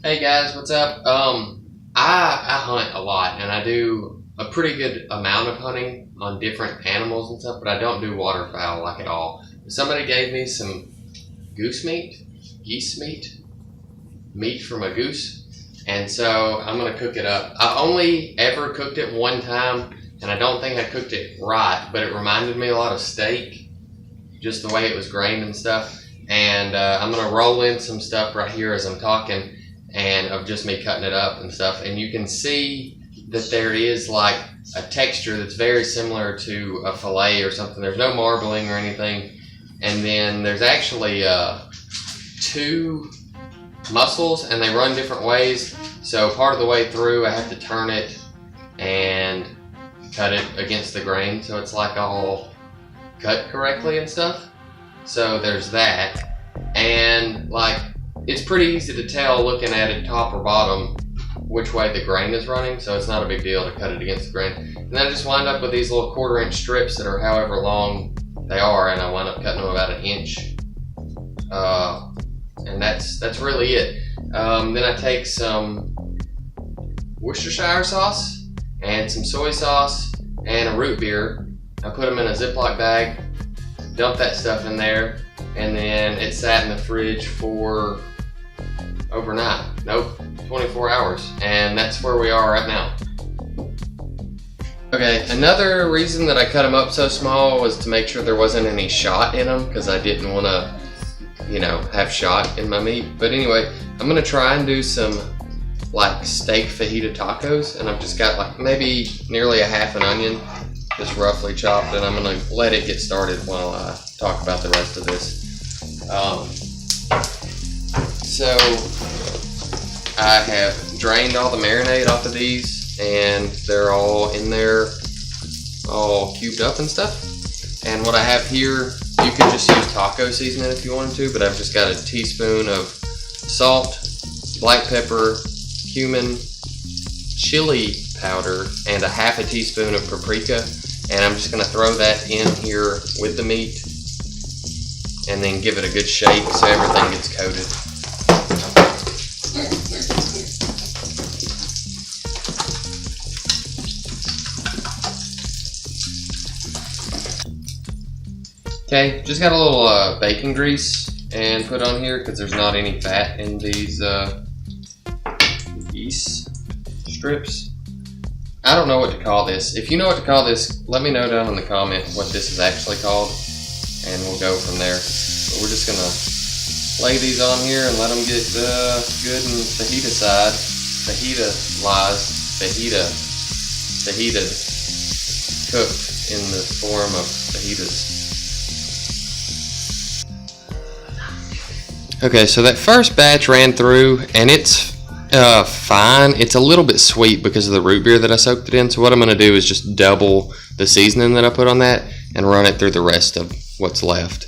Hey guys, what's up? I hunt a lot and I do a pretty good amount of hunting on different animals and stuff, but I don't do waterfowl like at all. Somebody gave me some geese meat from a goose, and so I'm gonna cook it up. I only ever cooked it one time, and I don't think I cooked it right, but it reminded me a lot of steak, just the way it was grained and stuff. And I'm gonna roll in some stuff right here as I'm talking, and of just me cutting it up and stuff, and you can see that there is like a texture that's very similar to a fillet or something. There's no marbling or anything, and then there's actually two muscles, and they run different ways. So part of the way through I have to turn it and cut it against the grain so it's like all cut correctly and stuff. So there's that, and like it's pretty easy to tell looking at it top or bottom which way the grain is running, so it's not a big deal to cut it against the grain. And then I just wind up with these little 1/4 inch strips that are however long they are, and I wind up cutting them about 1 inch. And that's really it. Then I take some Worcestershire sauce and some soy sauce and a root beer. I put them in a Ziploc bag, dump that stuff in there, and then it sat in the fridge for overnight. Nope, 24 hours, and that's where we are right now. Okay, another reason that I cut them up so small was to make sure there wasn't any shot in them, because I didn't want to, have shot in my meat. But anyway, I'm gonna try and do some like steak fajita tacos, and I've just got like maybe nearly a half an onion, just roughly chopped, and I'm gonna let it get started while I talk about the rest of this. So I have drained all the marinade off of these, and they're all in there, all cubed up and stuff. And what I have here, you could just use taco seasoning if you wanted to, but I've just got a teaspoon of salt, black pepper, cumin, chili powder, and a half a teaspoon of paprika. And I'm just gonna throw that in here with the meat and then give it a good shake so everything gets coated. Okay, just got a little bacon grease and put on here because there's not any fat in these geese strips. I don't know what to call this. If you know what to call this, let me know down in the comment what this is actually called, and we'll go from there. But we're just gonna lay these on here and let them get good and fajita side. Fajita cooked in the form of fajitas. Okay, so that first batch ran through, and it's fine. It's a little bit sweet because of the root beer that I soaked it in. So what I'm gonna do is just double the seasoning that I put on that and run it through the rest of what's left.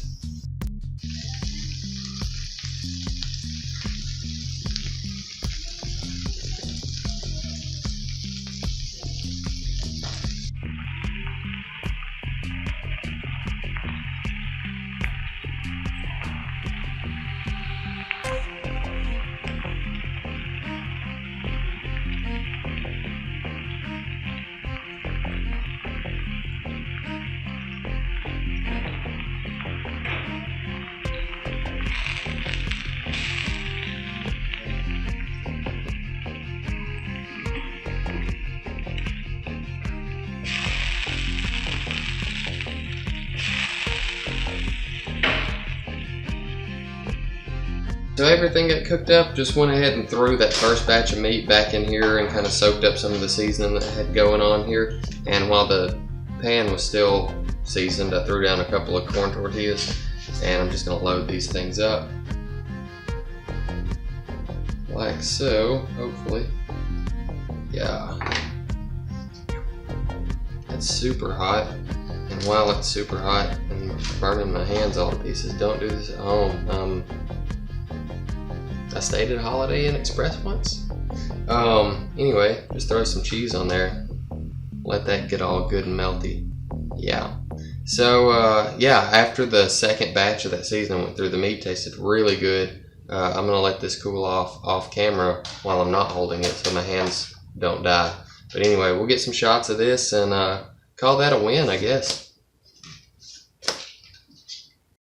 So everything got cooked up, just went ahead and threw that first batch of meat back in here and kind of soaked up some of the seasoning that I had going on here. And while the pan was still seasoned, I threw down a couple of corn tortillas, and I'm just gonna load these things up. Like so, hopefully. Yeah. It's super hot, and while it's super hot and burning my hands all to pieces, don't do this at home. I stayed at Holiday Inn Express once. Anyway, just throw some cheese on there. Let that get all good and melty. Yeah. So, yeah, after the second batch of that seasoning went through, the meat tasted really good. I'm gonna let this cool off camera while I'm not holding it so my hands don't die. But anyway, we'll get some shots of this and call that a win, I guess.